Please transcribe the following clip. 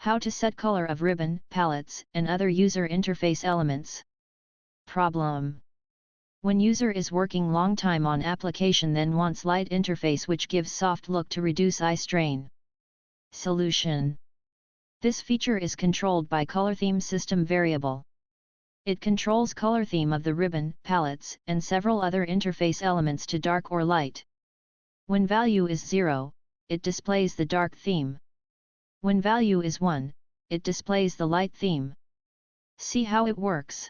How to set color of ribbon, palettes, and other user interface elements. Problem. When user is working long time on application then wants light interface which gives soft look to reduce eye strain. Solution. This feature is controlled by Colortheme system variable. It controls color theme of the ribbon, palettes, and several other interface elements to dark or light. When value is 0, it displays the dark theme. When value is 1, it displays the light theme. See how it works.